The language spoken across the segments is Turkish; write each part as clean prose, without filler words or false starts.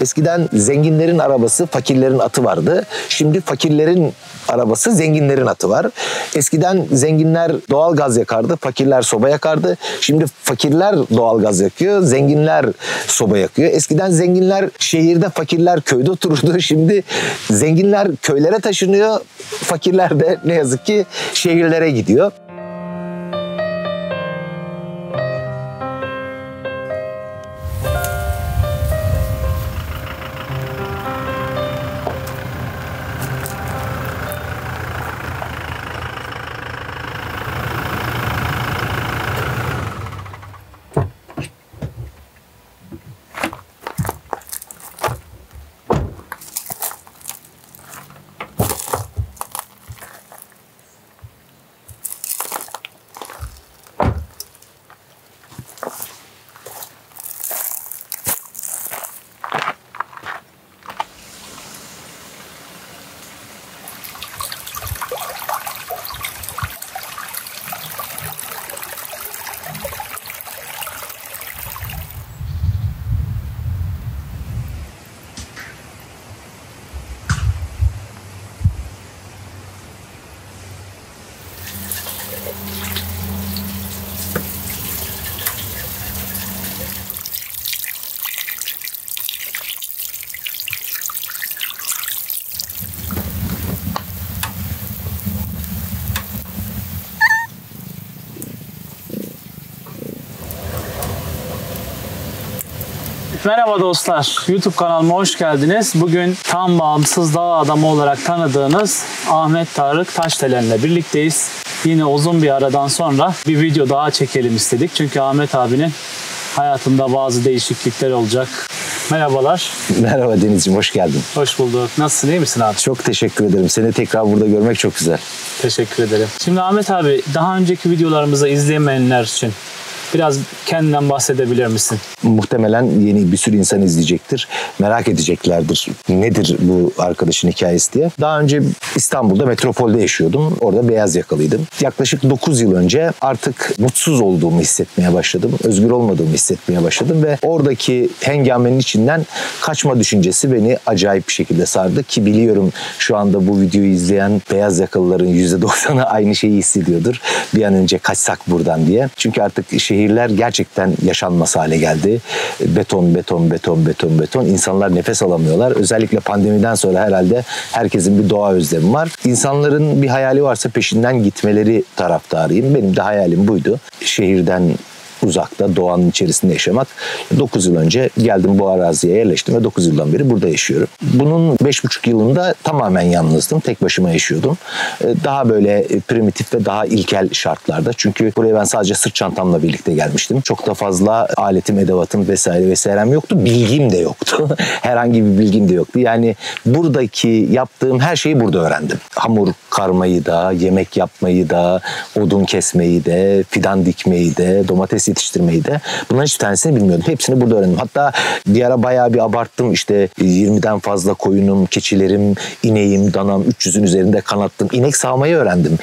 Eskiden zenginlerin arabası, fakirlerin atı vardı. Şimdi fakirlerin arabası, zenginlerin atı var. Eskiden zenginler doğal gaz yakardı, fakirler soba yakardı. Şimdi fakirler doğal gaz yakıyor, zenginler soba yakıyor. Eskiden zenginler şehirde, fakirler köyde otururdu. Şimdi zenginler köylere taşınıyor, fakirler de ne yazık ki şehirlere gidiyor. Merhaba dostlar, YouTube kanalıma hoş geldiniz. Bugün tam bağımsız dağ adamı olarak tanıdığınız Ahmet Tarık Taşdelen'le birlikteyiz. Yine uzun bir aradan sonra bir video daha çekelim istedik. Çünkü Ahmet abinin hayatında bazı değişiklikler olacak. Merhabalar. Merhaba Denizciğim, hoş geldin. Hoş bulduk. Nasılsın, iyi misin abi? Çok teşekkür ederim. Seni tekrar burada görmek çok güzel. Teşekkür ederim. Şimdi Ahmet abi, daha önceki videolarımızı izleyemeyenler için biraz kendinden bahsedebilir misin? Muhtemelen yeni bir sürü insan izleyecektir. Merak edeceklerdir. Nedir bu arkadaşın hikayesi diye. Daha önce İstanbul'da metropolde yaşıyordum. Orada beyaz yakalıydım. Yaklaşık 9 yıl önce artık mutsuz olduğumu hissetmeye başladım. Özgür olmadığımı hissetmeye başladım ve oradaki hengamenin içinden kaçma düşüncesi beni acayip bir şekilde sardı ki biliyorum şu anda bu videoyu izleyen beyaz yakalıların %90'ı aynı şeyi hissediyordur. Bir an önce kaçsak buradan diye. Çünkü artık şehirler gerçekten yaşanmaz hale geldi. Beton, beton, beton, beton, beton. İnsanlar nefes alamıyorlar. Özellikle pandemiden sonra herhalde herkesin bir doğa özlemi var. İnsanların bir hayali varsa peşinden gitmeleri taraftarıyım. Benim de hayalim buydu. Şehirden uzakta, doğanın içerisinde yaşamak. 9 yıl önce geldim bu araziye yerleştim ve 9 yıldan beri burada yaşıyorum. Bunun 5,5 yılında tamamen yalnızdım. Tek başıma yaşıyordum. Daha böyle primitif ve daha ilkel şartlarda. Çünkü buraya ben sadece sırt çantamla birlikte gelmiştim. Çok da fazla aletim, edevatım vesairem yoktu. Bilgim de yoktu. Herhangi bir bilgim de yoktu. Yani buradaki yaptığım her şeyi burada öğrendim. Hamur karmayı da, yemek yapmayı da, odun kesmeyi de, fidan dikmeyi de, domates yetiştirmeyi de. Bunların hiçbir tanesini bilmiyordum. Hepsini burada öğrendim. Hatta bir ara bayağı bir abarttım. İşte 20'den fazla koyunum, keçilerim, ineğim, danam, 300'ün üzerinde kanattım. İnek sağmayı öğrendim.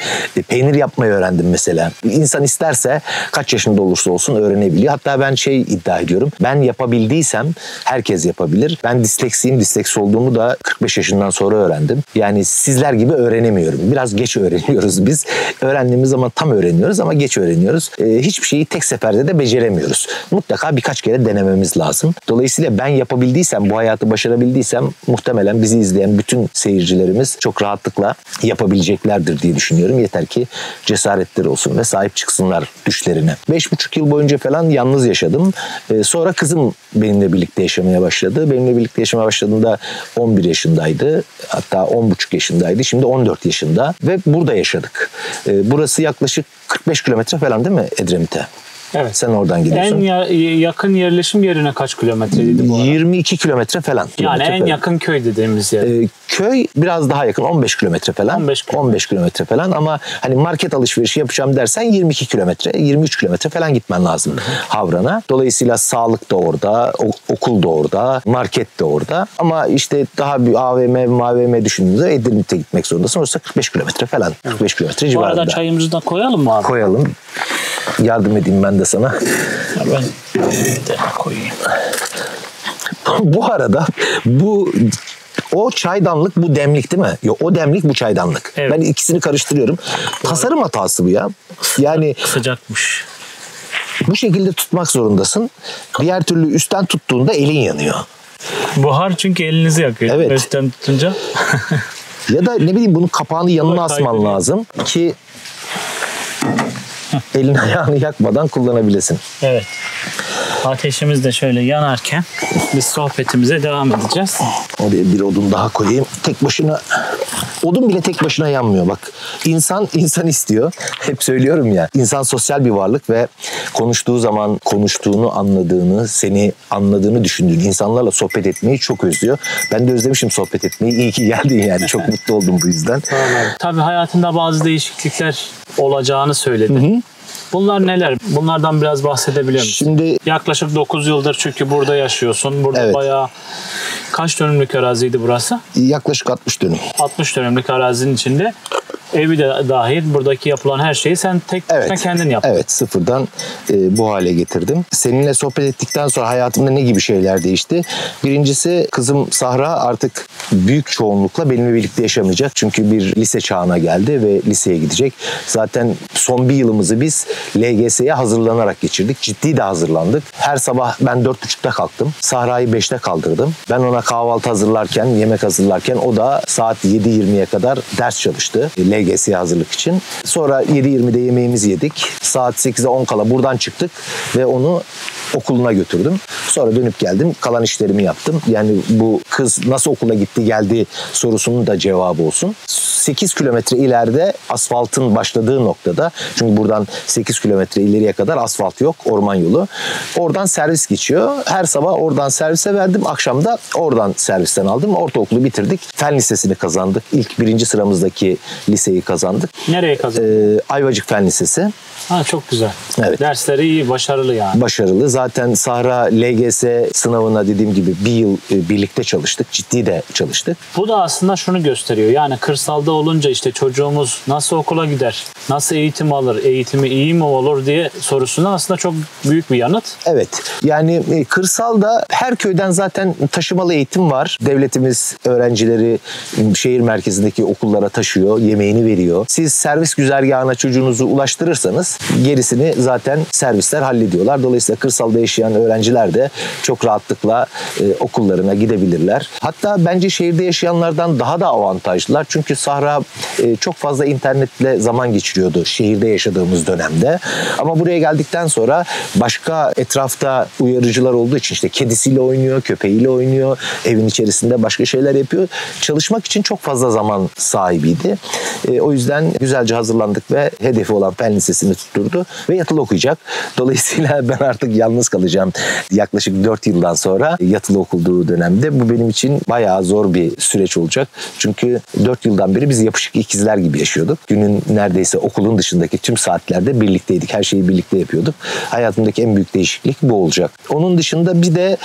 Peynir yapmayı öğrendim mesela. İnsan isterse kaç yaşında olursa olsun öğrenebiliyor. Hatta ben iddia ediyorum. Ben yapabildiysem herkes yapabilir. Ben disleksi olduğumu da 45 yaşından sonra öğrendim. Yani sizler gibi öğrenemiyorum. Biraz geç öğreniyoruz biz. Öğrendiğimiz zaman tam öğreniyoruz ama geç öğreniyoruz. Hiçbir şeyi tek seferde de beceremiyoruz. Mutlaka birkaç kere denememiz lazım. Dolayısıyla ben yapabildiysem, bu hayatı başarabildiysem muhtemelen bizi izleyen bütün seyircilerimiz çok rahatlıkla yapabileceklerdir diye düşünüyorum. Yeter ki cesaretleri olsun ve sahip çıksınlar düşlerine. 5,5 yıl boyunca falan yalnız yaşadım. Sonra kızım benimle birlikte yaşamaya başladı. Benimle birlikte yaşamaya başladığında 11 yaşındaydı. Hatta 10,5 yaşındaydı. Şimdi 14 yaşında ve burada yaşadık. Burası yaklaşık 45 kilometre falan değil mi Edremit'e? Evet. Sen oradan gidiyorsun. En yakın yerleşim yerine kaç kilometreydi bu arada? 22 kilometre falan. Yani en yakın köy dediğimiz yer. Köy biraz daha yakın. 15 kilometre falan. 15 kilometre falan ama hani market alışverişi yapacağım dersen 22 kilometre, 23 kilometre falan gitmen lazım Havran'a. Dolayısıyla sağlık da orada, okul da orada, market de orada. Ama işte daha bir AVM düşündüğünüzde Edremit'e gitmek zorundasın. Orası 45 kilometre falan. 45 kilometre civarında. Bu arada çayımızı da koyalım mı abi? Koyalım. Yardım edeyim ben de sana. Ya ben de koyayım. Bu arada o çaydanlık bu demlik değil mi? Yok, o demlik bu çaydanlık. Evet. Ben ikisini karıştırıyorum. Tasarım hatası bu ya. Yani Sıcakmış. bu şekilde tutmak zorundasın. Diğer türlü üstten tuttuğunda elin yanıyor. Buhar çünkü elinizi yakıyor. Evet. Üstten tutunca. Ya da ne bileyim bunun kapağını yanına asman lazım ki elin ayağını yakmadan kullanabilesin. Evet. Ateşimiz de şöyle yanarken biz sohbetimize devam edeceğiz. Oraya bir odun daha koyayım. Tek başına odun bile tek başına yanmıyor bak. İnsan istiyor. Hep söylüyorum ya. İnsan sosyal bir varlık ve konuştuğu zaman konuştuğunu anladığını, seni anladığını düşündüğün insanlarla sohbet etmeyi çok özlüyor. Ben de özlemişim sohbet etmeyi. İyi ki geldin yani. Çok mutlu oldum bu yüzden. Tabii hayatında bazı değişiklikler olacağını söyledi. Bunlar neler? Bunlardan biraz bahsedebiliyor musun? Şimdi Yaklaşık 9 yıldır çünkü burada yaşıyorsun. Burada Evet. bayağı kaç dönümlük araziydi burası? yaklaşık 60 dönüm. 60 dönümlük arazinin içinde evi de dahil buradaki yapılan her şeyi sen tek başına kendin yaptın. Evet, sıfırdan bu hale getirdim. Seninle sohbet ettikten sonra hayatımda ne gibi şeyler değişti? Birincisi kızım Sahra artık büyük çoğunlukla benimle birlikte yaşamayacak. Çünkü bir lise çağına geldi ve liseye gidecek. Zaten son bir yılımızı biz LGS'ye hazırlanarak geçirdik. Ciddi de hazırlandık. Her sabah ben 4.30'da kalktım. Sahra'yı 5'te kaldırdım. Ben ona kahvaltı hazırlarken, yemek hazırlarken o da saat 7.20'ye kadar ders çalıştı. LGS'ye hazırlık için. Sonra 7.20'de yemeğimizi yedik. Saat 8'e 10 kala buradan çıktık ve onu okuluna götürdüm. Sonra dönüp geldim. Kalan işlerimi yaptım. Yani bu kız nasıl okula gitti geldi sorusunun da cevabı olsun. 8 kilometre ileride asfaltın başladığı noktada, çünkü buradan 8 kilometre ileriye kadar asfalt yok, orman yolu. Oradan servis geçiyor. Her sabah oradan servise verdim. Akşam da oradan servisten aldım. Ortaokulu bitirdik. Fen Lisesi'ni kazandık. İlk 1. sıramızdaki liseyi kazandık. Nereye kazandın? Ayvacık Fen Lisesi. Ha, çok güzel. Evet. Dersleri iyi, başarılı yani. Başarılı. Zaten Sahra LGS sınavına dediğim gibi bir yıl birlikte çalıştık. Ciddi de çalıştık. Bu da aslında şunu gösteriyor. Yani kırsalda olunca işte çocuğumuz nasıl okula gider, nasıl eğitim alır, eğitimi iyi mi olur diye sorusuna aslında çok büyük bir yanıt. Evet. Yani kırsalda her köyden zaten taşımalı eğitim var. Devletimiz öğrencileri şehir merkezindeki okullara taşıyor, yemeğini veriyor. Siz servis güzergahına çocuğunuzu ulaştırırsanız gerisini zaten servisler hallediyorlar. Dolayısıyla kırsalda yaşayan öğrenciler de çok rahatlıkla okullarına gidebilirler. Hatta bence şehirde yaşayanlardan daha da avantajlılar. Çünkü Sahra çok fazla internetle zaman geçiriyordu şehirde yaşadığımız dönemde. Ama buraya geldikten sonra başka etrafta uyarıcılar olduğu için işte kedisiyle oynuyor, köpeğiyle oynuyor, evin içerisinde başka şeyler yapıyor. Çalışmak için çok fazla zaman sahibiydi. O yüzden güzelce hazırlandık ve hedefi olan Fen Lisesi'ni tutturdu ve yatılı okuyacak. Dolayısıyla ben artık yalnız kalacağım. Yaklaşık 4 yıldan sonra yatılı okulduğu dönemde bu benim için bayağı zor bir süreç olacak. Çünkü 4 yıldan beri biz yapışık ikizler gibi yaşıyorduk. Günün neredeyse okulun dışındaki tüm saatlerde birlikteydik. Her şeyi birlikte yapıyorduk. Hayatımdaki en büyük değişiklik bu olacak. Onun dışında bir de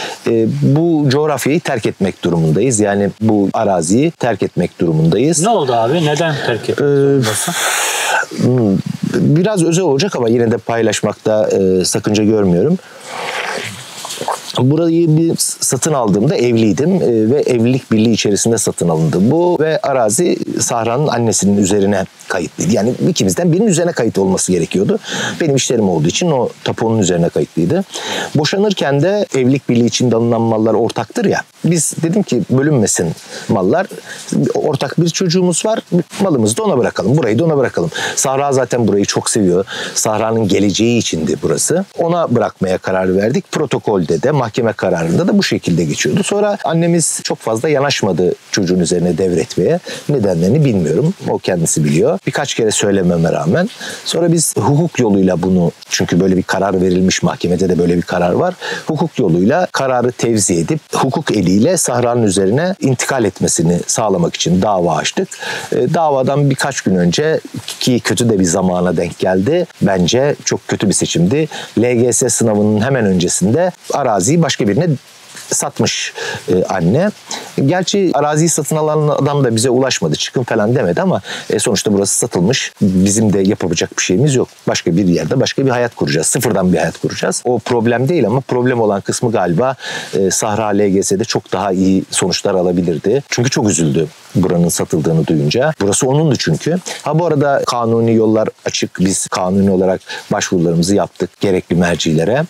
bu coğrafyayı terk etmek durumundayız. Yani bu araziyi terk etmek durumundayız. Ne oldu abi? Neden terk ettin? Biraz özel olacak ama yine de paylaşmakta sakınca görmüyorum. Burayı bir satın aldığımda evliydim ve evlilik birliği içerisinde satın alındı bu ve arazi Sahra'nın annesinin üzerine kayıtlıydı. Yani ikimizden birinin üzerine kayıt olması gerekiyordu. Benim işlerim olduğu için o tapunun üzerine kayıtlıydı. Boşanırken de evlilik birliği içinde alınan mallar ortaktır ya. Biz dedim ki bölünmesin mallar. Ortak bir çocuğumuz var. Malımızı da ona bırakalım. Burayı da ona bırakalım. Sahra zaten burayı çok seviyor. Sahra'nın geleceği içindi burası. Ona bırakmaya karar verdik. Protokolde de mahkeme kararında da bu şekilde geçiyordu. Sonra annemiz çok fazla yanaşmadı çocuğun üzerine devretmeye. Nedenlerini bilmiyorum. O kendisi biliyor. Birkaç kere söylememe rağmen. Sonra biz hukuk yoluyla bunu, çünkü böyle bir karar verilmiş, mahkemede de böyle bir karar var. Hukuk yoluyla kararı tevzi edip hukuk eliyle Sahra'nın üzerine intikal etmesini sağlamak için dava açtık. Davadan birkaç gün önce, ki kötü de bir zamana denk geldi. Bence çok kötü bir seçimdi. LGS sınavının hemen öncesinde araziyi başka birine satmış anne. Gerçi araziyi satın alan adam da bize ulaşmadı, çıkın falan demedi ama sonuçta burası satılmış. Bizim de yapabilecek bir şeyimiz yok. Başka bir yerde başka bir hayat kuracağız. Sıfırdan bir hayat kuracağız. O problem değil ama problem olan kısmı galiba Sahra LGS'de çok daha iyi sonuçlar alabilirdi. Çünkü çok üzüldü buranın satıldığını duyunca. Burası onundu çünkü. Bu arada kanuni yollar açık. Biz kanuni olarak başvurularımızı yaptık gerekli mercilere.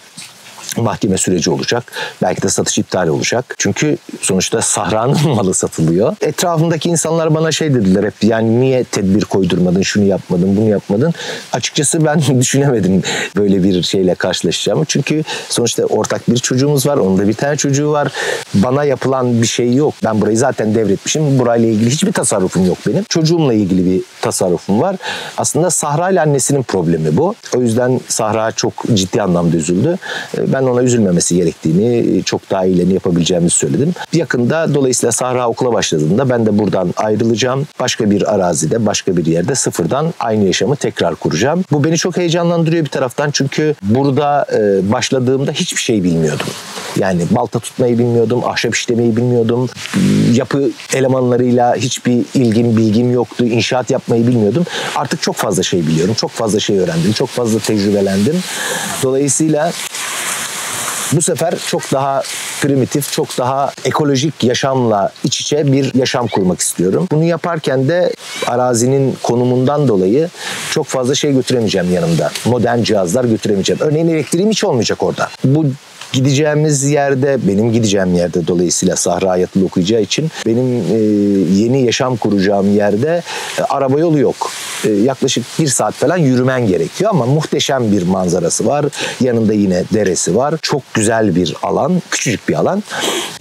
Mahkeme süreci olacak. Belki de satış iptal olacak. Çünkü sonuçta Sahra'nın malı satılıyor. Etrafımdaki insanlar bana şey dediler hep, yani niye tedbir koydurmadın, şunu yapmadın, bunu yapmadın. Açıkçası ben düşünemedim böyle bir şeyle karşılaşacağımı. Çünkü sonuçta ortak bir çocuğumuz var. Onun da bir tane çocuğu var. Bana yapılan bir şey yok. Ben burayı zaten devretmişim. Burayla ilgili hiçbir tasarrufum yok benim. Çocuğumla ilgili bir tasarrufum var. Aslında Sahra ile annesinin problemi bu. O yüzden Sahra çok ciddi anlamda üzüldü. Ben ona üzülmemesi gerektiğini, çok daha iyilerini yapabileceğimizi söyledim. Yakında dolayısıyla Sahra okula başladığında ben de buradan ayrılacağım. Başka bir arazide, başka bir yerde sıfırdan aynı yaşamı tekrar kuracağım. Bu beni çok heyecanlandırıyor bir taraftan çünkü burada başladığımda hiçbir şey bilmiyordum. Yani balta tutmayı bilmiyordum, ahşap işlemeyi bilmiyordum. Yapı elemanlarıyla hiçbir bilgim yoktu. İnşaat yapmayı bilmiyordum. Artık çok fazla şey biliyorum, çok fazla şey öğrendim, çok fazla tecrübelendim. Dolayısıyla bu sefer çok daha primitif, çok daha ekolojik yaşamla iç içe bir yaşam kurmak istiyorum. Bunu yaparken de arazinin konumundan dolayı çok fazla şey götüremeyeceğim yanımda. Modern cihazlar götüremeyeceğim. Örneğin elektriğim hiç olmayacak orada. Bu gideceğimiz yerde, benim gideceğim yerde dolayısıyla Sahra yatılı okuyacağı için benim yeni yaşam kuracağım yerde araba yolu yok. Yaklaşık 1 saat falan yürümen gerekiyor ama muhteşem bir manzarası var. Yanında yine deresi var. Çok güzel bir alan, küçücük bir alan.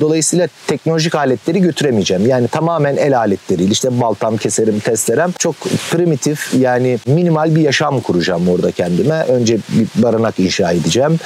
Dolayısıyla teknolojik aletleri götüremeyeceğim. Yani tamamen el aletleriyle işte baltam, keserim, testerem. Çok primitif, yani minimal bir yaşam kuracağım orada kendime. Önce bir barınak inşa edeceğim.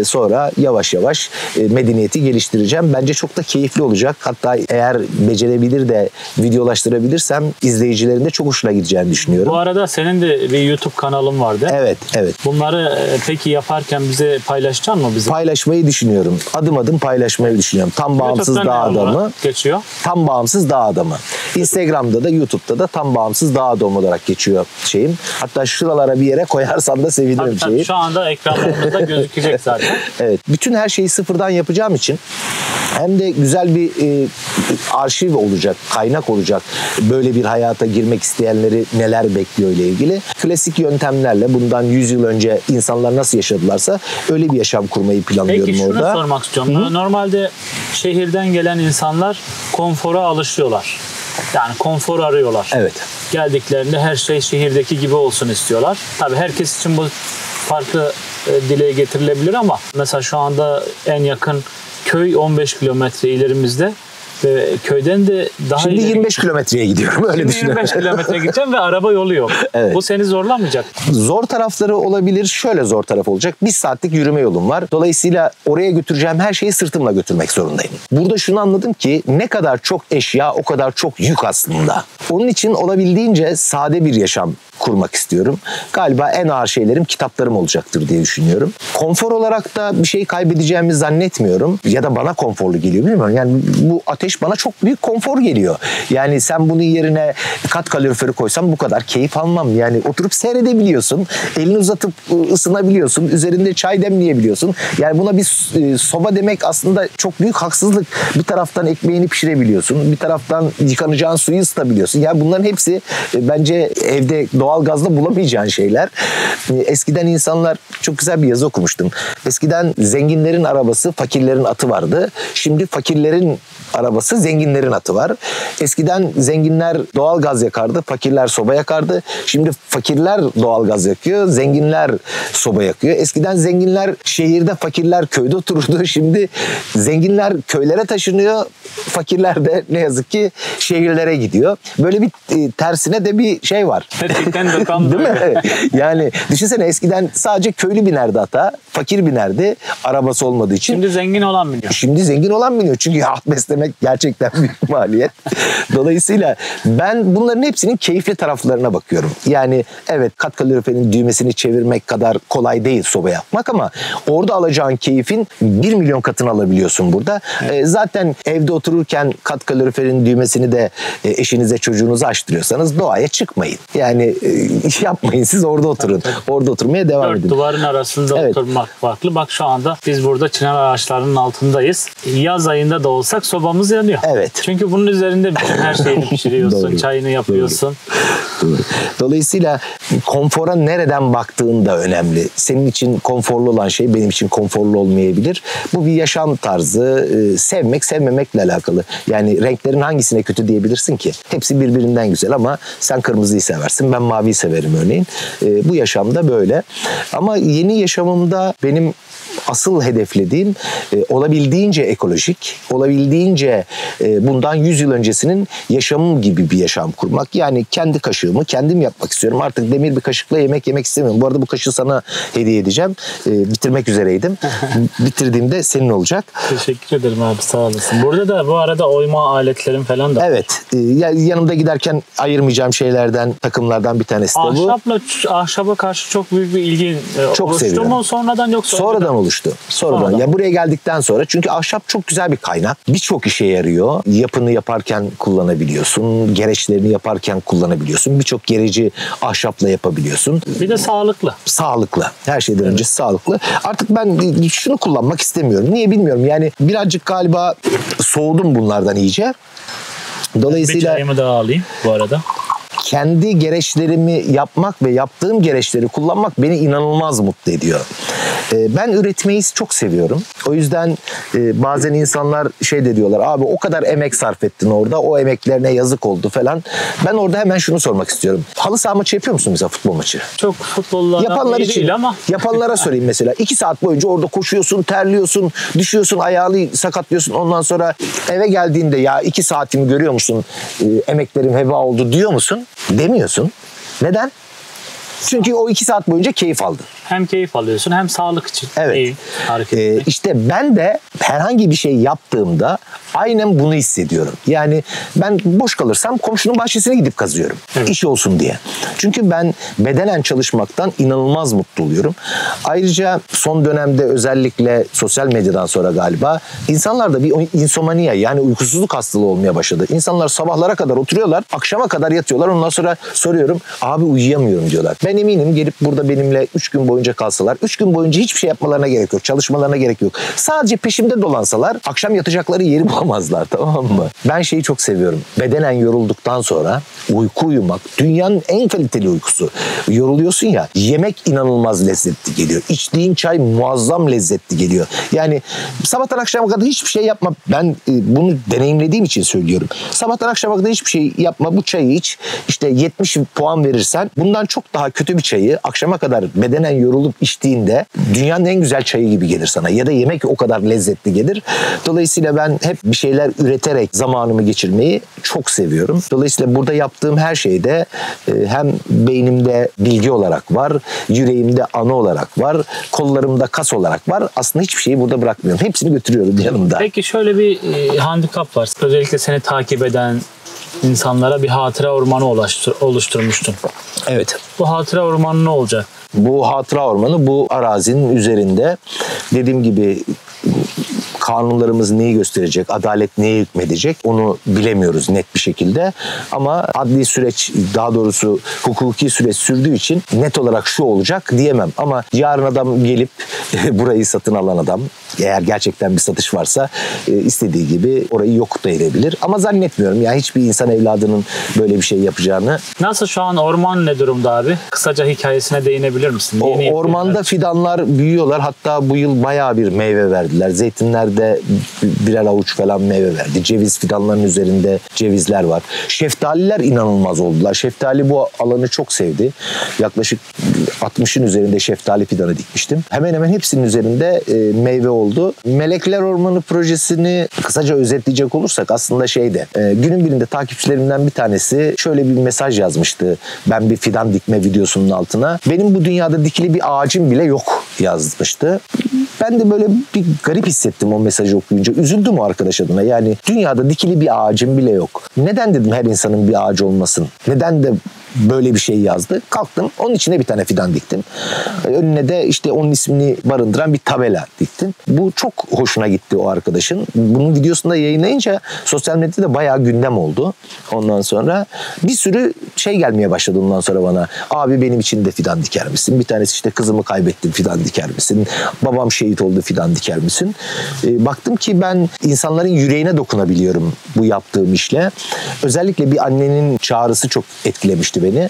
Sonra yavaş yavaş medeniyeti geliştireceğim. Bence çok da keyifli olacak. Hatta eğer becerebilir de videolaştırabilirsem izleyicilerin de çok hoşuna gideceğini düşünüyorum. Bu arada senin de bir YouTube kanalın vardı. Evet, evet. Bunları peki yaparken bize paylaşacaksın mı bize? Paylaşmayı düşünüyorum. Adım adım paylaşmayı düşünüyorum. Tam bağımsız dağ adamı. Geçiyor. Tam bağımsız dağ adamı. Instagram'da da YouTube'da da tam bağımsız dağ adamı olarak geçiyor şeyim. Hatta şuralara bir yere koyarsan da sevinirim şeyi. Şu anda ekranlarımızda gözükecek zaten. Evet. Bütün her şeyi sıfırdan yapacağım için hem de güzel bir arşiv olacak, kaynak olacak. Böyle bir hayata girmek isteyenleri neler bekliyor ile ilgili. Klasik yöntemlerle bundan 100 yıl önce insanlar nasıl yaşadılarsa öyle bir yaşam kurmayı planlıyorum orada. Peki şunu sormak istiyorum. Hı-hı. Normalde şehirden gelen insanlar konfora alışıyorlar. Yani konfor arıyorlar. Evet. Geldiklerinde her şey şehirdeki gibi olsun istiyorlar. Tabii herkes için bu farklı dile getirilebilir ama mesela şu anda en yakın köy 15 kilometre ilerimizde ve köyden de daha Şimdi 25 kilometreye gidiyorum, öyle düşünüyorum. 25 kilometre gideceğim ve araba yolu yok. Evet. Bu seni zorlamayacak. Zor tarafları olabilir. Şöyle zor taraf olacak. 1 saatlik yürüme yolum var. Dolayısıyla oraya götüreceğim her şeyi sırtımla götürmek zorundayım. Burada şunu anladım ki ne kadar çok eşya o kadar çok yük aslında. Onun için olabildiğince sade bir yaşam kurmak istiyorum. Galiba en ağır şeylerim kitaplarım olacaktır diye düşünüyorum. Konfor olarak da bir şey kaybedeceğimi zannetmiyorum. Ya da bana konforlu geliyor, bilmiyorum. Yani bu ateş bana çok büyük konfor geliyor. Yani sen bunun yerine kat kaloriferi koysan bu kadar keyif almam. Yani oturup seyredebiliyorsun. Elini uzatıp ısınabiliyorsun. Üzerinde çay demleyebiliyorsun. Yani buna bir soba demek aslında çok büyük haksızlık. Bir taraftan ekmeğini pişirebiliyorsun. Bir taraftan yıkanacağın suyu ısıtabiliyorsun. Yani bunların hepsi bence evde doğalgazla bulamayacağın şeyler. Eskiden insanlar, çok güzel bir yazı okumuştum. Eskiden zenginlerin arabası, fakirlerin atı vardı. Şimdi fakirlerin arabası, zenginlerin atı var. Eskiden zenginler doğalgaz yakardı, fakirler soba yakardı. Şimdi fakirler doğalgaz yakıyor, zenginler soba yakıyor. Eskiden zenginler şehirde, fakirler köyde otururdu. Şimdi zenginler köylere taşınıyor, fakirler de ne yazık ki şehirlere gidiyor. Böyle bir tersine de bir şey var. Gerçekten de tam değil mi? Yani düşünsene, eskiden sadece köylü binerdi ata, fakir binerdi arabası olmadığı için. Şimdi zengin olan biniyor. Şimdi zengin olan biniyor. Çünkü at beslemek Gerçekten büyük maliyet. Dolayısıyla ben bunların hepsinin keyifli taraflarına bakıyorum. Yani evet, kat kaloriferin düğmesini çevirmek kadar kolay değil soba yapmak ama orada alacağın keyfin 1 milyon katını alabiliyorsun burada. Zaten evde otururken kat kaloriferin düğmesini de eşinize, çocuğunuza açtırıyorsanız doğaya çıkmayın. Yani yapmayın, siz orada oturun. Orada oturmaya devam edin. Dört duvarın arasında oturmak farklı. Bak şu anda biz burada çınar ağaçlarının altındayız. Yaz ayında da olsak sobamız yanıyor. Evet. Çünkü bunun üzerinde her şeyini pişiriyorsun, Doğru. çayını yapıyorsun. Doğru. Dolayısıyla konfora nereden baktığın da önemli. Senin için konforlu olan şey benim için konforlu olmayabilir. Bu bir yaşam tarzı. Sevmek, sevmemekle alakalı. Yani renklerin hangisine kötü diyebilirsin ki? Hepsi birbirinden güzel ama sen kırmızıyı seversin, ben maviyi severim örneğin. Bu yaşamda böyle. Ama yeni yaşamımda benim asıl hedeflediğim olabildiğince ekolojik, olabildiğince bundan 100 yıl öncesinin yaşamım gibi bir yaşam kurmak. Yani kendi kaşığımı kendim yapmak istiyorum. Artık demir bir kaşıkla yemek yemek istemiyorum. Bu arada bu kaşığı sana hediye edeceğim. Bitirmek üzereydim. Bitirdiğimde senin olacak. Teşekkür ederim abi, sağ olasın. Burada da bu arada oyma aletlerim falan da. Evet. Yanımda giderken ayırmayacağım şeylerden, takımlardan bir tanesi de bu. Ahşaba karşı çok büyük bir ilgi Çok oluştu seviyorum. mu sonradan yoksa? Sonradan oluştu. Sonradan. Ya buraya geldikten sonra, çünkü ahşap çok güzel bir kaynak. Birçok işe yarıyor. Yapını yaparken kullanabiliyorsun. Gereçlerini yaparken kullanabiliyorsun. Birçok gereci ahşapla yapabiliyorsun. Bir de sağlıklı. Sağlıklı. Her şeyden önce sağlıklı. Artık ben şunu kullanmak istemiyorum. Niye bilmiyorum. Yani birazcık galiba soğudum bunlardan iyice. Dolayısıyla Bir çayımı daha alayım bu arada. kendi gereçlerimi yapmak ve yaptığım gereçleri kullanmak beni inanılmaz mutlu ediyor. Ben üretmeyi çok seviyorum. O yüzden bazen insanlar şey de diyorlar, abi o kadar emek sarf ettin orada, o emeklerine yazık oldu falan. Ben orada hemen şunu sormak istiyorum. Halı saha maçı yapıyor musun mesela, futbol maçı? Çok futbollardan Yapanlar iyi için değil ama. yapanlara sorayım mesela. 2 saat boyunca orada koşuyorsun, terliyorsun, düşüyorsun, ayağını sakatlıyorsun. Ondan sonra eve geldiğinde ya 2 saatimi görüyor musun? Emeklerim heba oldu diyor musun? Demiyorsun. Neden? Çünkü o 2 saat boyunca keyif aldın. Hem keyif alıyorsun hem sağlık için Evet. iyi hareket etmek. İşte ben de herhangi bir şey yaptığımda aynen bunu hissediyorum. Yani ben boş kalırsam komşunun bahçesine gidip kazıyorum. Evet. İş olsun diye. Çünkü ben bedenen çalışmaktan inanılmaz mutlu oluyorum. Ayrıca son dönemde özellikle sosyal medyadan sonra galiba insanlarda bir insomnia, yani uykusuzluk hastalığı olmaya başladı. İnsanlar sabahlara kadar oturuyorlar, akşama kadar yatıyorlar. Ondan sonra soruyorum, abi uyuyamıyorum diyorlar. Ben eminim gelip burada benimle 3 gün boyunca kalsalar, 3 gün boyunca hiçbir şey yapmalarına gerek yok. Çalışmalarına gerek yok. Sadece peşimde dolansalar akşam yatacakları yeri bulamazlar, tamam mı? Ben şeyi çok seviyorum. Bedenen yorulduktan sonra uyku uyumak dünyanın en kaliteli uykusu. Yoruluyorsun ya, yemek inanılmaz lezzetli geliyor. İçtiğin çay muazzam lezzetli geliyor. Yani sabahtan akşama kadar hiçbir şey yapma. Ben bunu deneyimlediğim için söylüyorum. Sabahtan akşama kadar hiçbir şey yapma. Bu çayı iç. İşte 70 puan verirsen bundan çok daha kötü bir çayı akşama kadar bedenen yorulup içtiğinde dünyanın en güzel çayı gibi gelir sana. Ya da yemek o kadar lezzetli gelir. Dolayısıyla ben hep bir şeyler üreterek zamanımı geçirmeyi çok seviyorum. Dolayısıyla burada yaptığım her şeyde hem beynimde bilgi olarak var, yüreğimde anı olarak var, kollarımda kas olarak var. Aslında hiçbir şeyi burada bırakmıyorum. Hepsini götürüyorum yanımda. Peki şöyle bir handikap var. Özellikle seni takip eden insanlara bir hatıra ormanı oluşturmuştun. Evet. Bu hatıra ormanı ne olacak? Bu hatıra ormanı bu arazinin üzerinde, dediğim gibi kanunlarımız neyi gösterecek, adalet neye hükmedecek onu bilemiyoruz net bir şekilde. Ama adli süreç, daha doğrusu hukuki süreç sürdüğü için net olarak şu olacak diyemem. Ama yarın adam gelip burayı satın alan adam, eğer gerçekten bir satış varsa istediği gibi orayı yok da edebilir. Ama zannetmiyorum yani hiçbir insan evladının böyle bir şey yapacağını. Nasıl şu an orman ne durumda abi? Kısaca hikayesine değinebilir misin? O ormanda fidanlar büyüyorlar. Hatta bu yıl bayağı bir meyve verdiler. Zeytinlerde birer avuç falan meyve verdi. Ceviz fidanlarının üzerinde cevizler var. Şeftaliler inanılmaz oldular. Şeftali bu alanı çok sevdi. Yaklaşık 60'ın üzerinde şeftali fidanı dikmiştim. Hemen hemen hepsinin üzerinde meyve oldu. Melekler Ormanı projesini kısaca özetleyecek olursak aslında günün birinde takipçilerimden bir tanesi şöyle bir mesaj yazmıştı. Ben bir fidan dikme videosunun altına. Benim bu dünyada dikili bir ağacım bile yok yazmıştı. Ben de böyle bir garip hissettim o mesajı okuyunca. Üzüldüm o arkadaş adına. Yani dünyada dikili bir ağacın bile yok. Neden dedim her insanın bir ağacı olmasın? Neden de böyle bir şey yazdı? Kalktım, onun içine bir tane fidan diktim. Önüne de işte onun ismini barındıran bir tabela diktim. Bu çok hoşuna gitti o arkadaşın. Bunun videosunu da yayınlayınca sosyal medyada bayağı gündem oldu. Ondan sonra bir sürü şey gelmeye başladı ondan sonra bana. Abi benim için de fidan diker misin? Bir tanesi işte kızımı kaybettim, fidan diker misin? Babam şehit oldu, fidan diker misin? Baktım ki ben insanların yüreğine dokunabiliyorum bu yaptığım işle. Özellikle bir annenin çağrısı çok etkilemişti beni.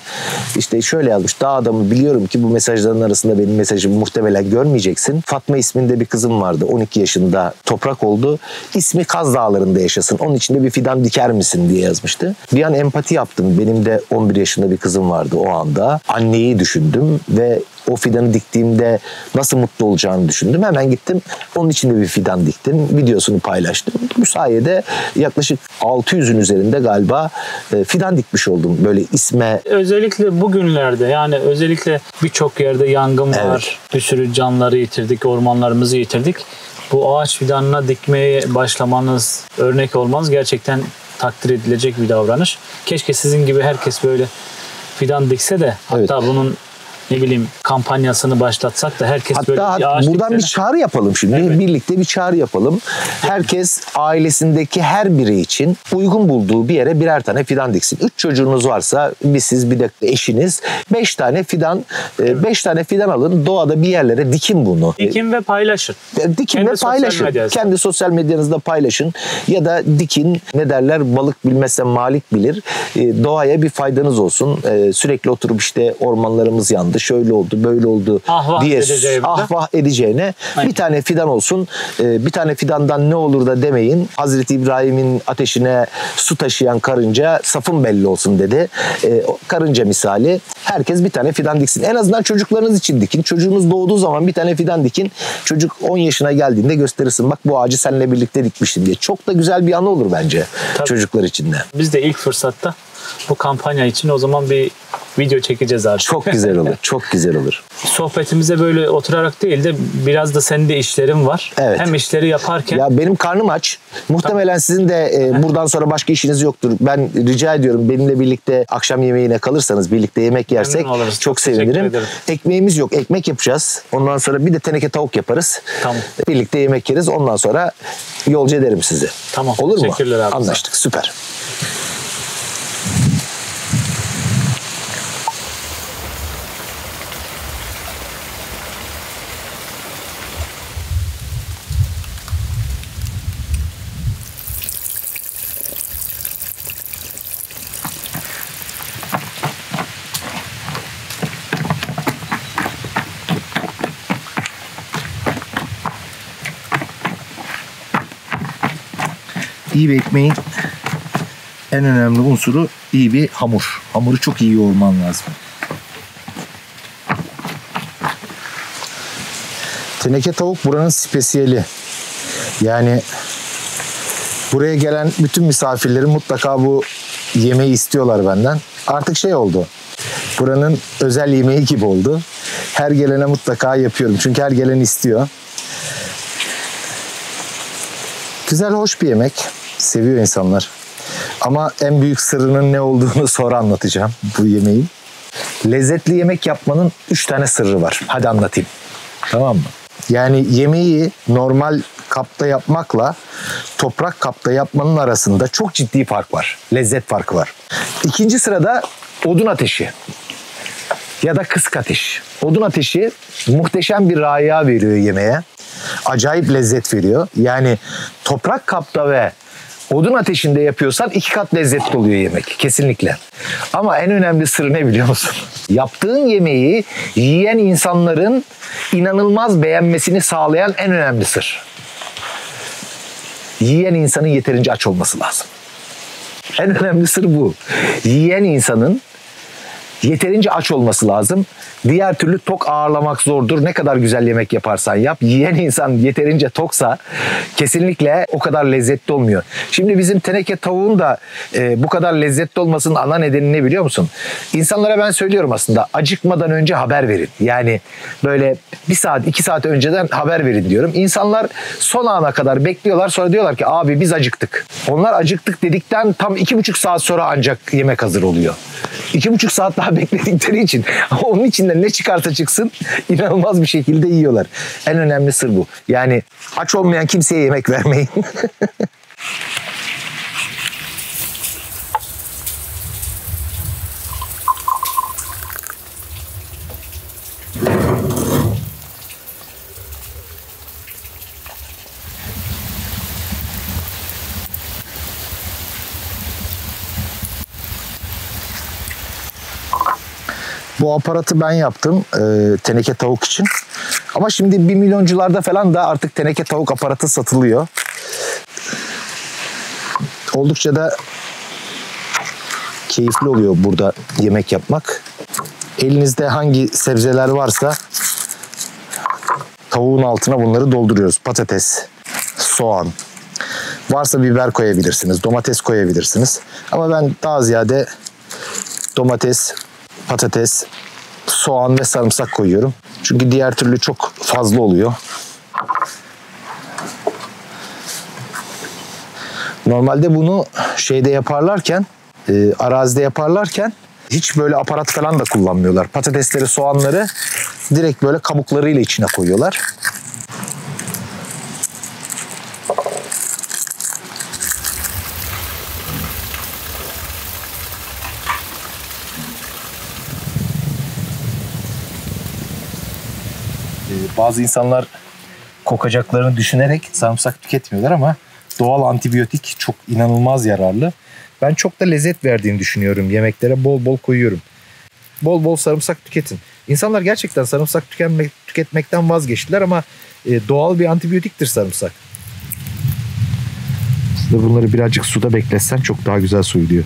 İşte şöyle yazmış: dağ adamı, biliyorum ki bu mesajların arasında benim mesajımı muhtemelen görmeyeceksin. Fatma isminde bir kızım vardı. 12 yaşında toprak oldu. İsmi Kaz Dağları'nda yaşasın. Onun içinde bir fidan diker misin diye yazmıştı. Bir an empati yaptım. Benim de 11 yaşında bir kızım vardı o anda. Anneyi düşündüm ve o fidanı diktiğimde nasıl mutlu olacağını düşündüm. Hemen gittim, onun içinde bir fidan diktim. Videosunu paylaştım. Bu sayede yaklaşık 600'ün üzerinde galiba fidan dikmiş oldum. Böyle isme. Özellikle bugünlerde, yani özellikle birçok yerde yangın var. Evet. Bir sürü canları yitirdik, ormanlarımızı yitirdik. Bu ağaç fidanına dikmeye başlamanız, örnek olmanız gerçekten takdir edilecek bir davranış. Keşke sizin gibi herkes böyle fidan dikse de, hatta evet, bunun ne bileyim kampanyasını başlatsak da herkes hatta böyle buradan diksene. Bir çağrı yapalım şimdi. Evet. Birlikte bir çağrı yapalım. Herkes ailesindeki her biri için uygun bulduğu bir yere birer tane fidan diksin. 3 çocuğunuz varsa, bir siz bir de eşiniz, 5 tane fidan, 5 tane fidan alın, doğada bir yerlere dikin bunu. Dikin ve paylaşın. Dikin kendi ve paylaşın. Kendi sosyal medyanızda paylaşın ya da dikin, ne derler, balık bilmezse malik bilir. Doğaya bir faydanız olsun. Sürekli oturup işte ormanlarımız yandı, şöyle oldu, böyle oldu diye vah edeceğine aynen, bir tane fidan olsun. Bir tane fidandan ne olur da demeyin. Hazreti İbrahim'in ateşine su taşıyan karınca safın belli olsun dedi. Karınca misali. Herkes bir tane fidan diksin. En azından çocuklarınız için dikin. Çocuğunuz doğduğu zaman bir tane fidan dikin. Çocuk 10 yaşına geldiğinde gösterirsin. Bak, bu ağacı seninle birlikte dikmiştim diye. Çok da güzel bir anı olur bence. Tabii, çocuklar için de. Biz de ilk fırsatta bu kampanya için o zaman bir video çekeceğiz artık. Çok güzel olur. Çok güzel olur. Sohbetimize böyle oturarak değil de biraz da senin de işlerin var. Evet. Hem işleri yaparken. Ya benim karnım aç. Muhtemelen sizin de buradan sonra başka işiniz yoktur. Ben rica ediyorum, benimle birlikte akşam yemeğine kalırsanız, birlikte yemek yersek çok sevinirim. Ekmeğimiz yok. Ekmek yapacağız. Ondan sonra bir de teneke tavuk yaparız. Tamam. Birlikte yemek yeriz. Ondan sonra yolcu ederim sizi. Tamam. Olur mu? Teşekkürler abi. Anlaştık. Süper. İyi bir ekmeğin en önemli unsuru iyi bir hamur. Hamuru çok iyi yoğurman lazım. Teneke tavuk buranın spesiyeli. Yani buraya gelen bütün misafirlerim mutlaka bu yemeği istiyorlar benden. Artık şey oldu. Buranın özel yemeği gibi oldu. Her gelene mutlaka yapıyorum. Çünkü her gelen istiyor. Güzel, hoş bir yemek. Seviyor insanlar. Ama en büyük sırrının ne olduğunu sonra anlatacağım bu yemeğin. Lezzetli yemek yapmanın 3 tane sırrı var. Hadi anlatayım. Tamam mı? Yani yemeği normal kapta yapmakla toprak kapta yapmanın arasında çok ciddi fark var. Lezzet farkı var. İkinci sırada odun ateşi ya da kısık ateş. Odun ateşi muhteşem bir raiya veriyor yemeğe. Acayip lezzet veriyor. Yani toprak kapta ve odun ateşinde yapıyorsan 2 kat lezzetli oluyor yemek. Kesinlikle. Ama en önemli sırrı ne biliyor musun? Yaptığın yemeği yiyen insanların inanılmaz beğenmesini sağlayan en önemli sır. Yiyen insanın yeterince aç olması lazım. En önemli sır bu. Yiyen insanın yeterince aç olması lazım. Diğer türlü tok ağırlamak zordur. Ne kadar güzel yemek yaparsan yap. Yiyen insan yeterince toksa kesinlikle o kadar lezzetli olmuyor. Şimdi bizim teneke tavuğun da bu kadar lezzetli olmasının ana nedeni ne biliyor musun? İnsanlara ben söylüyorum aslında, acıkmadan önce haber verin. Yani böyle 1 saat 2 saat önceden haber verin diyorum. İnsanlar son ana kadar bekliyorlar, sonra diyorlar ki abi biz acıktık. Onlar acıktık dedikten tam 2,5 saat sonra ancak yemek hazır oluyor. 2,5 saat daha bekledikleri için onun içinden ne çıkarsa çıksın inanılmaz bir şekilde yiyorlar. En önemli sır bu. Yani aç olmayan kimseye yemek vermeyin. Bu aparatı ben yaptım teneke tavuk için. Ama şimdi 1 milyoncularda falan da artık teneke tavuk aparatı satılıyor. Oldukça da keyifli oluyor burada yemek yapmak. Elinizde hangi sebzeler varsa tavuğun altına bunları dolduruyoruz. Patates, soğan, varsa biber koyabilirsiniz, domates koyabilirsiniz. Ama ben daha ziyade domates, patates, soğan ve sarımsak koyuyorum. Çünkü diğer türlü çok fazla oluyor. Normalde bunu şeyde yaparlarken, arazide yaparlarken hiç böyle aparat falan da kullanmıyorlar. Patatesleri, soğanları direkt böyle kabuklarıyla içine koyuyorlar. Bazı insanlar kokacaklarını düşünerek sarımsak tüketmiyorlar ama doğal antibiyotik çok inanılmaz yararlı. Ben çok da lezzet verdiğini düşünüyorum yemeklere. Bol bol koyuyorum. Bol bol sarımsak tüketin. İnsanlar gerçekten sarımsak tüketmekten vazgeçtiler ama doğal bir antibiyotiktir sarımsak. Aslında bunları birazcık suda bekletsen çok daha güzel soyuluyor.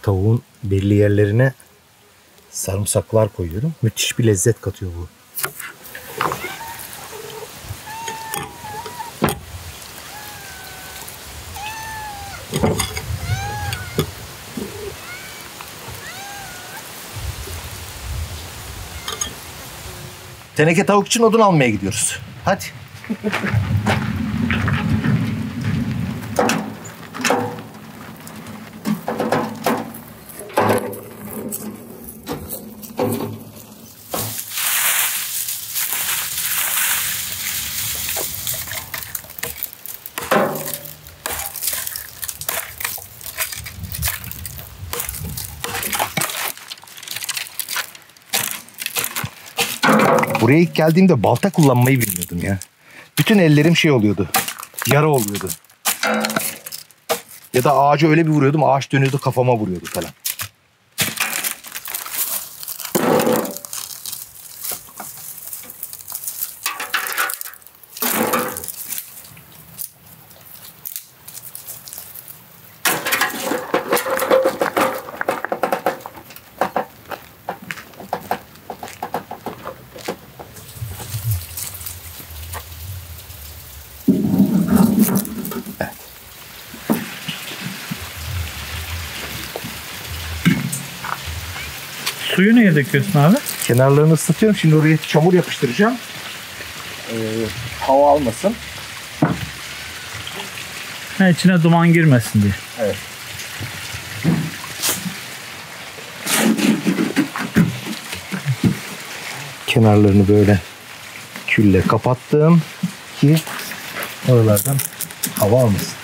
Tavuğun belli yerlerine sarımsaklar koyuyorum. Müthiş bir lezzet katıyor bu. Teneke tavuk için odun almaya gidiyoruz. Hadi. Buraya ilk geldiğimde balta kullanmayı bilmiyordum ya. Bütün ellerim şey oluyordu. Yara oluyordu. Ya da ağaca öyle bir vuruyordum, ağaç dönüyordu, kafama vuruyordu falan. Suyu neye döküyorsun abi? Kenarlarını ıslatıyorum. Şimdi oraya çamur yapıştıracağım. Hava almasın. Ha, içine duman girmesin diye. Evet. Kenarlarını böyle külle kapattım ki oralardan hava almasın.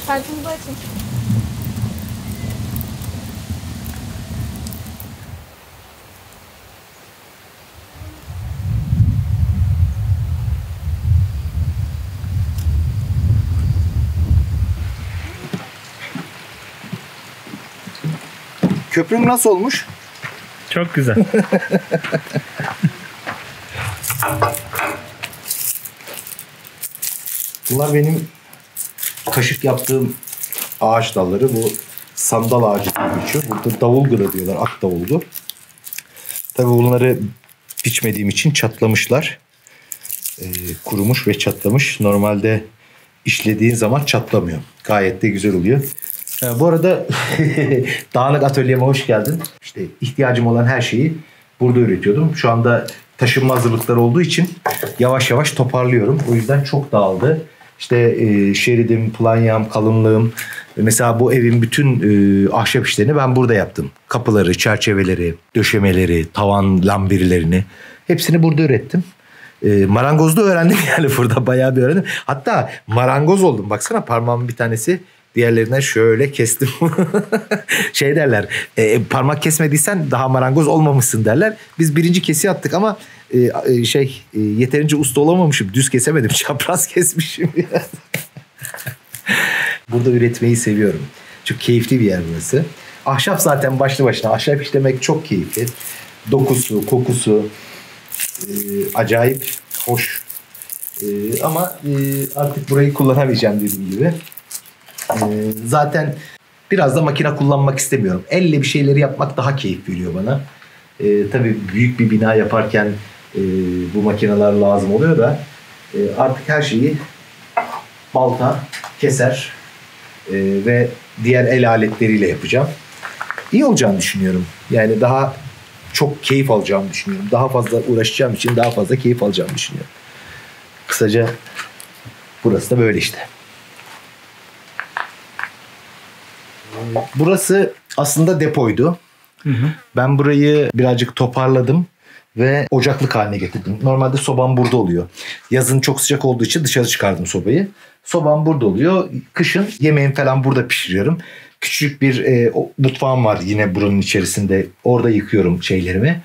Kartınızı açın. Köprüm nasıl olmuş? Çok güzel. Bunlar benim kaşık yaptığım ağaç dalları. Bu sandal ağacı diye geçiyor. Burada davulgura diyorlar. Ak davulgu. Tabii bunları biçmediğim için çatlamışlar. Kurumuş ve çatlamış. Normalde işlediğin zaman çatlamıyor. Gayet de güzel oluyor. Bu arada dağınık atölyeme hoş geldin. İşte ihtiyacım olan her şeyi burada üretiyordum. Şu anda taşınma hazırlıkları olduğu için yavaş yavaş toparlıyorum. O yüzden çok dağıldı. İşte şeridim, planyam, kalınlığım. Mesela bu evin bütün ahşap işlerini ben burada yaptım. Kapıları, çerçeveleri, döşemeleri, tavan lambirlerini hepsini burada ürettim. Marangozda öğrendim yani burada bayağı bir öğrendim. Hatta marangoz oldum. Baksana parmağımın bir tanesi diğerlerinden şöyle kestim. Şey derler, parmak kesmediysen daha marangoz olmamışsın derler. Biz birinci kesi attık ama yeterince usta olamamışım. Düz kesemedim, çapraz kesmişim. Burada üretmeyi seviyorum. Çok keyifli bir yer burası. Ahşap zaten başlı başına. Ahşap işlemek çok keyifli. Dokusu, kokusu acayip hoş. Ama artık burayı kullanamayacağım dediğim gibi. Zaten biraz da makine kullanmak istemiyorum. Elle bir şeyleri yapmak daha keyif veriyor bana. Tabii büyük bir bina yaparken bu makineler lazım oluyor da artık her şeyi balta, keser ve diğer el aletleriyle yapacağım. İyi olacağını düşünüyorum. Yani daha çok keyif alacağımı düşünüyorum. Daha fazla uğraşacağım için daha fazla keyif alacağımı düşünüyorum. Kısaca burası da böyle işte. Burası aslında depoydu. Hı hı. Ben burayı birazcık toparladım ve ocaklık haline getirdim. Normalde sobam burada oluyor. Yazın çok sıcak olduğu için dışarı çıkardım sobayı. Sobam burada oluyor. Kışın yemeğimi falan burada pişiriyorum. Küçük bir mutfağım var yine buranın içerisinde. Orada yıkıyorum şeylerimi.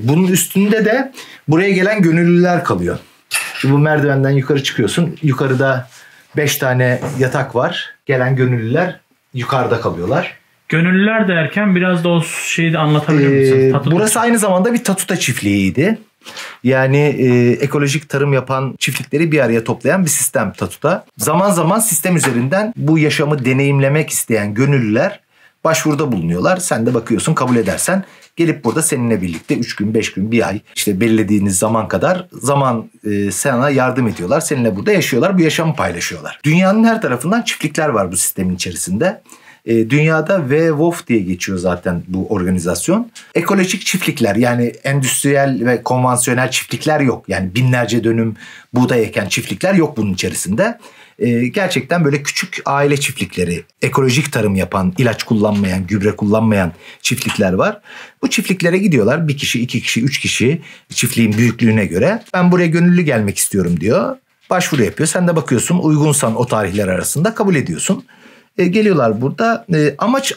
Bunun üstünde de buraya gelen gönüllüler kalıyor. Şimdi bu merdivenden yukarı çıkıyorsun. Yukarıda 5 tane yatak var. Gelen gönüllüler yukarıda kalıyorlar. Gönüllüler derken biraz da o şeyi de anlatabilir misin? Burası aynı zamanda bir tatuta çiftliğiydi. Yani ekolojik tarım yapan çiftlikleri bir araya toplayan bir sistem tatuta. Zaman zaman sistem üzerinden bu yaşamı deneyimlemek isteyen gönüllüler başvuruda bulunuyorlar. Sen de bakıyorsun, kabul edersen gelip burada seninle birlikte 3 gün, 5 gün, 1 ay işte belirlediğiniz zaman kadar sana yardım ediyorlar. Seninle burada yaşıyorlar. Bu yaşamı paylaşıyorlar. Dünyanın her tarafından çiftlikler var bu sistemin içerisinde. Dünyada WWF diye geçiyor zaten bu organizasyon. Ekolojik çiftlikler, yani endüstriyel ve konvansiyonel çiftlikler yok. Yani binlerce dönüm buğday eken çiftlikler yok bunun içerisinde. Gerçekten böyle küçük aile çiftlikleri, ekolojik tarım yapan, ilaç kullanmayan, gübre kullanmayan çiftlikler var. Bu çiftliklere gidiyorlar. 1 kişi, 2 kişi, 3 kişi çiftliğin büyüklüğüne göre. Ben buraya gönüllü gelmek istiyorum diyor. Başvuru yapıyor. Sen de bakıyorsun, uygunsan o tarihler arasında kabul ediyorsun. Geliyorlar burada.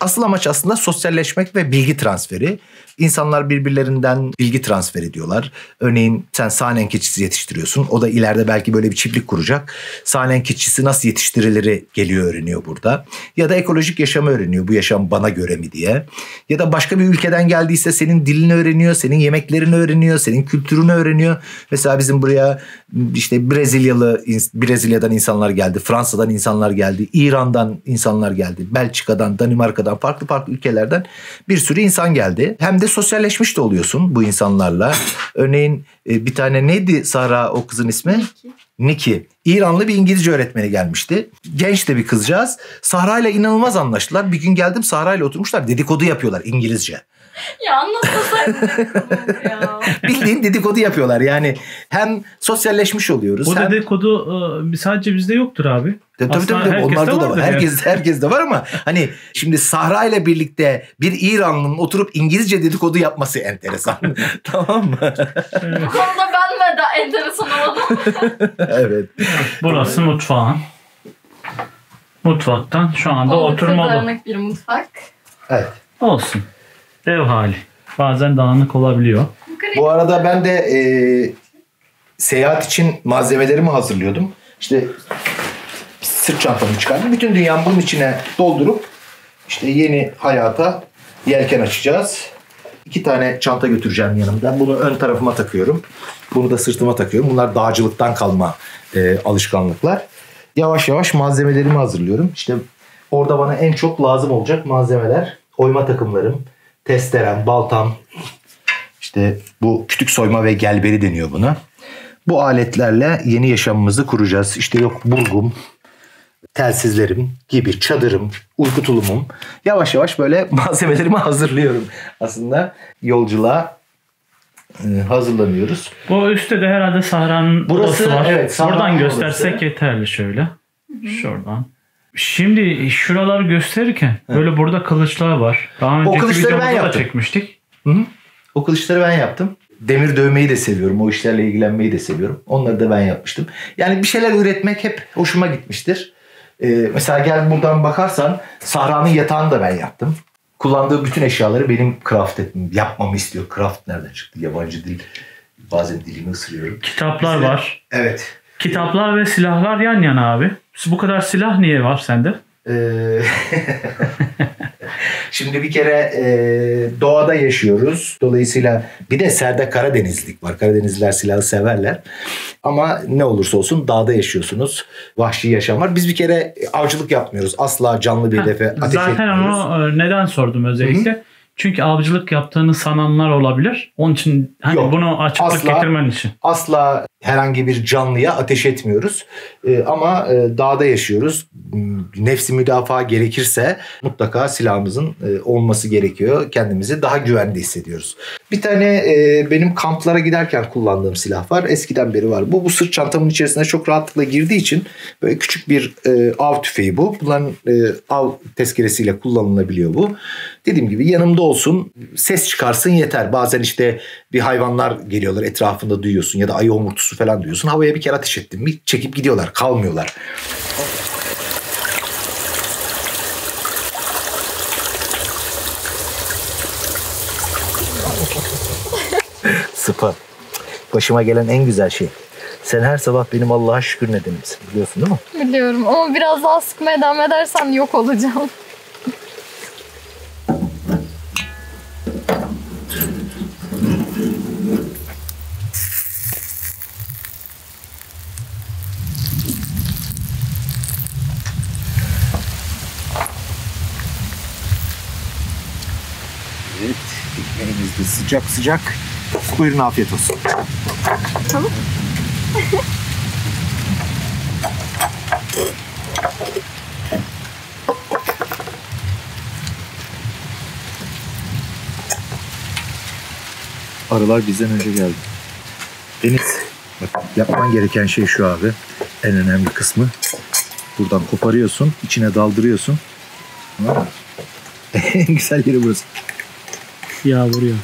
Asıl amaç aslında sosyalleşmek ve bilgi transferi. İnsanlar birbirlerinden bilgi transfer ediyorlar. Örneğin sen sahnen keçisi yetiştiriyorsun. O da ileride belki böyle bir çiftlik kuracak. Sahnen keçisi nasıl yetiştirilir geliyor, öğreniyor burada. Ya da ekolojik yaşamı öğreniyor. Bu yaşam bana göre mi diye. Ya da başka bir ülkeden geldiyse senin dilini öğreniyor. Senin yemeklerini öğreniyor. Senin kültürünü öğreniyor. Mesela bizim buraya işte Brezilya'dan insanlar geldi. Fransa'dan insanlar geldi. İran'dan insanlar geldi. Belçika'dan, Danimarka'dan, farklı ülkelerden bir sürü insan geldi. Hem de sosyalleşmiş de oluyorsun bu insanlarla. Örneğin bir tane neydi Sahra, o kızın ismi? Niki. İranlı bir İngilizce öğretmeni gelmişti. Genç de bir kızcağız. Sahra ile inanılmaz anlaştılar. Bir gün geldim, Sahra ile oturmuşlar. Dedikodu yapıyorlar İngilizce. Ya anlatmasaydın ya. Bildiğin dedikodu yapıyorlar. Yani hem sosyalleşmiş oluyoruz. Bu dedikodu sadece bizde yoktur abi. Tabii. Onlarda da var. Herkes de var ama hani şimdi Sahra ile birlikte bir İranlı'nın oturup İngilizce dedikodu yapması enteresan. Tamam mı? Bu konuda ben de enteresan oldum. Evet. Burası mutfağın. Mutfaktan şu anda Oldukça oturmalı. dağınık bir mutfak. Evet. Olsun. Ev hali. Bazen dağınık olabiliyor. Bu arada ben de seyahat için malzemelerimi hazırlıyordum. İşte sırt çantamı çıkardım. Bütün dünyamı bunun içine doldurup işte yeni hayata yelken açacağız. 2 tane çanta götüreceğim yanımda. Bunu ön tarafıma takıyorum. Bunu da sırtıma takıyorum. Bunlar dağcılıktan kalma alışkanlıklar. Yavaş yavaş malzemelerimi hazırlıyorum. İşte orada bana en çok lazım olacak malzemeler: oyma takımlarım, testerem, baltam, işte bu kütük soyma ve gelberi deniyor buna. Bu aletlerle yeni yaşamımızı kuracağız. İşte yok burgum, telsizlerim gibi, çadırım, uyku tulumum. Yavaş yavaş böyle malzemelerimi hazırlıyorum. Aslında yolculuğa hazırlanıyoruz. Bu üstte de herhalde Sahra'nın odası var. Evet, Sahra'nın Buradan odası. göstersek yeterli şöyle. Şuradan. Şimdi şuraları gösterirken böyle burada kılıçlar var. Daha önceki kılıçları ben videomuzda da yaptım. çekmiştik. Hı. O kılıçları ben yaptım. Demir dövmeyi de seviyorum. O işlerle ilgilenmeyi de seviyorum. Onları da ben yapmıştım. Yani bir şeyler üretmek hep hoşuma gitmiştir. Mesela gel buradan bakarsan Sahra'nın yatağını da ben yaptım. Kullandığı bütün eşyaları benim yapmamı istiyor. Craft nereden çıktı? Yabancı dil. Bazen dilimi ısırıyorum. Kitaplar var. Evet. Kitaplar ve silahlar yan yana abi. Bu kadar silah niye var sende? Şimdi bir kere doğada yaşıyoruz. Dolayısıyla bir de serde Karadenizlik var. Karadenizliler silahı severler. Ama ne olursa olsun dağda yaşıyorsunuz. Vahşi yaşam var. Biz bir kere avcılık yapmıyoruz. Asla canlı bir hedefe ateş Zaten etmiyoruz. onu neden sordum özellikle? Hı-hı. Çünkü avcılık yaptığını sananlar olabilir. Onun için hani Yok, bunu açıklık getirmen için. Asla herhangi bir canlıya ateş etmiyoruz. Ama dağda yaşıyoruz. Nefsi müdafaa gerekirse mutlaka silahımızın olması gerekiyor. Kendimizi daha güvende hissediyoruz. Bir tane benim kamplara giderken kullandığım silah var. Eskiden beri var. Bu sırt çantamın içerisine çok rahatlıkla girdiği için böyle küçük bir av tüfeği bu. Bunların av tezkeresiyle kullanılabiliyor bu. Dediğim gibi yanımda olsun, ses çıkarsın yeter. Bazen işte bir hayvanlar geliyorlar, etrafında duyuyorsun ya da ayı homurtusu falan duyuyorsun. Havaya bir kere ateş ettim mi çekip gidiyorlar, kalmıyorlar. Süper. Başıma gelen en güzel şey. Sen her sabah benim Allah'a şükür nedenimsin. Biliyorsun değil mi? Biliyorum ama biraz daha sıkmaya devam edersen yok olacağım. Sıcak sıcak. Buyurun, afiyet olsun. Tamam. Arılar bizden önce geldi. Deniz, bak, yapman gereken şey şu abi. En önemli kısmı. Buradan koparıyorsun, içine daldırıyorsun. Tamam mı? En güzel yeri burası. Ya vuruyor.